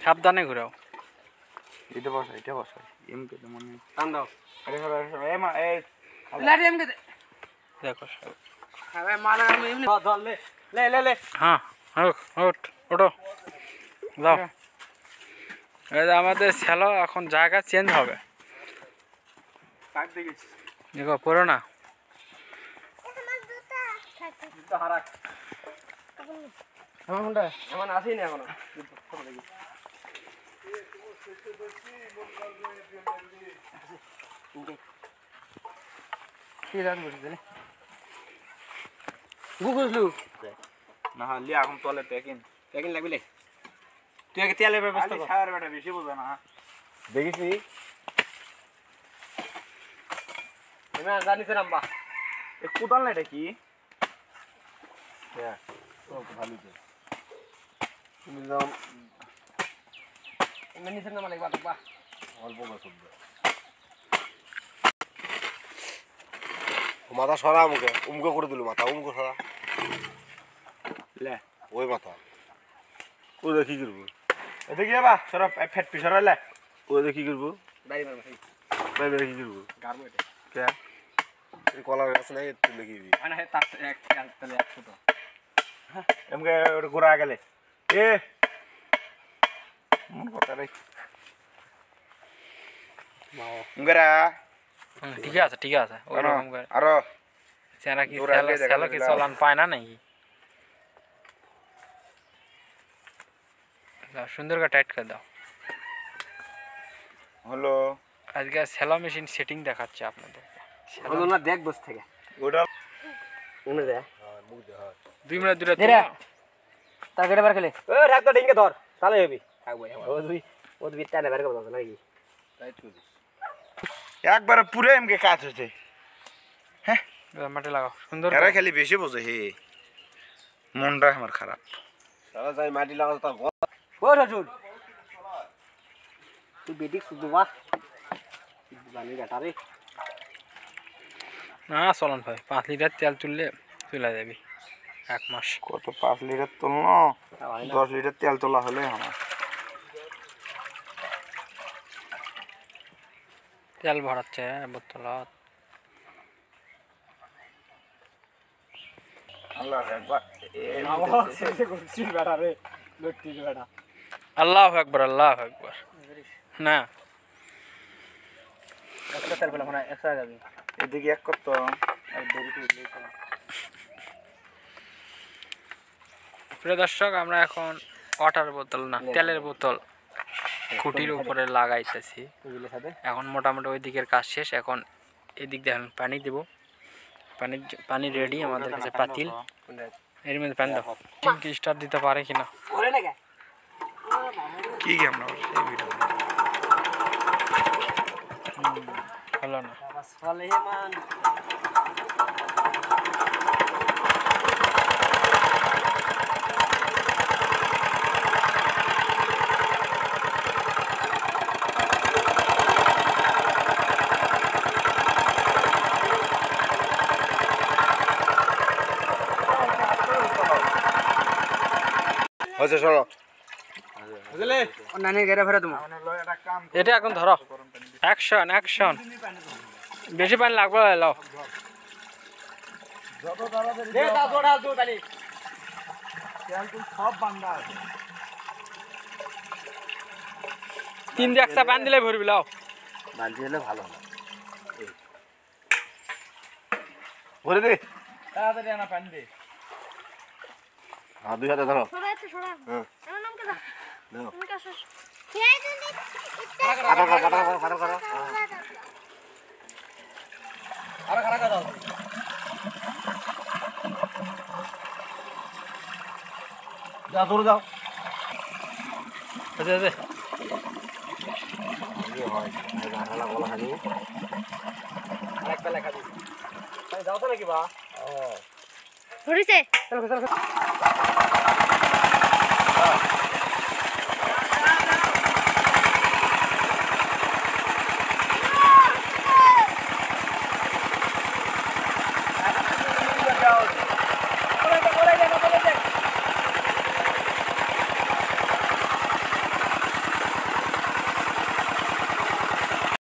সাবধানে ঘুরাও। এটা বসা এমকে তো মনে টান দাও। আরে এ মা এই লাঠি এমকে দে। দেখো হ্যাঁ ভাই মারা আমি এমনি ধর লে লে লে লে। হ্যাঁ ওঠো যাও। এই যে আমাদের ছেলে এখন জায়গা চেঞ্জ হবে। কাট দিয়ে গেছি দেখো পড়ো না। তো হারাক। আমার মুন্ডা এমন আসেনি এখনো। কি রান করছিস রে? গুগলু না হলি এখন তলে প্যাকিং প্যাকিং লাগবে লে। তুই আগে তেলের ব্যবস্থা কর। খাওয়ার বেটা বেশি বুঝে না দেখিসনি? এমন জানিস রাম্বা। এ কোদাল না এটা কি হ্যাঁ ও ভালো তো। তুমি যাও এমন নিছেন না মানে বাবা অল্প বসুন। মাথা সরা উমকে করে দিল মাথা উমকে সরা লে ওই মাথা ও দেখি করবো এটা কি বাবা সরা ফেট পিছরালে ও দেখি করবো দাড়ি মারবা সেই বাইরে দেখি করবো গারবো এটা। কে এই কলার গাছ নাই তুই দেখি মানে তার এক তালে 100 তো। এমকে ওটা ঘোরা গেলে এ মন কথা রে মাও এমকেরা ঠিক আছে ওরকম করে আরো সেনা কি জোরে আগে দেখা ছেলে কি দিলাম। চলান পায় না নাকি? সুন্দর করে টাইট করে দাও। হলো আজকে সেলো মেশিন সেটিং দেখাচ্ছে আপনাদের। হলো না দেখ বস থেকে ওটা উনে দে 2 মিনিট দূরে দে রে তার গড়ে বার খেলে ও রাখ তো ডিঙ্গে ধর তাহলে হবি থাকবো ও দুই টানে বার করব নাকি টাইট করে একবার পুরো এমকে কাজ হচ্ছে মাটি লাগাও সুন্দর এরা করে। খালি বেশি বোঝে হে মনটা আমার খারাপ সারা যাই মাটি লাগাতে তার ঘর ও রাজুল তুই বেটি শুধু বাহ জানি বেটা রে না চলন ভাই 5 লিটার তেল তুললে চলে যাবি 1 মাস। কত 5 লিটার তুলনো 10 লিটার তেল তোলা হলে আমার তেল ভরাচ্ছে বোতলত। আল্লাহ একবার করছি বেটা রে লট্টি বেটা আল্লাহু আকবার না একটা তেল পেলাম না এক্সট্রা যাবে এদিকে এক করতো আর দেরি করে প্রিয় দর্শক আমরা এখন ওয়াটার বোতল না তেলের বোতল খুঁটির উপরে লাগাইতেছি। বুঝলে সাথে এখন মোটামুটি ওই দিকের কাজ শেষ। এখন এদিক দেখেন পানি দেব। পানি রেডি আমাদের কাছে পাতিল। এর মধ্যে পানি দাও। কি স্টার্ট দিতে পারে কিনা করে না কে কি কি আমরা সেই ভিডিও হলো না। বাবা সুলেমান হচ্ছে শোনো বুঝলে নানি গেরে ফেরা তুমি এটা এখন ধরো অ্যাকশন বেশি পানি লাগবে লাও দে দাও জোড়া জোড় পানি সব বান্দা আছে 3 দিয়ে একটা পানি দিলে ভরবি লাও। বালতি হলে ভালো হয় ভরে দে তাড়াতাড়ি আনা পানি দে হ্যাঁ 2 হাতে ধরো সরা হ্যাঁ আমার নাম কে দাও দাও তুমি কাছে কাটা করো আরে খারাপ দাও যা ধরে দাও দে এই হয় গানালা গলা খালি আরেক বেলা খাবি তাই যাও তো নাকি বা ধরিছে চলো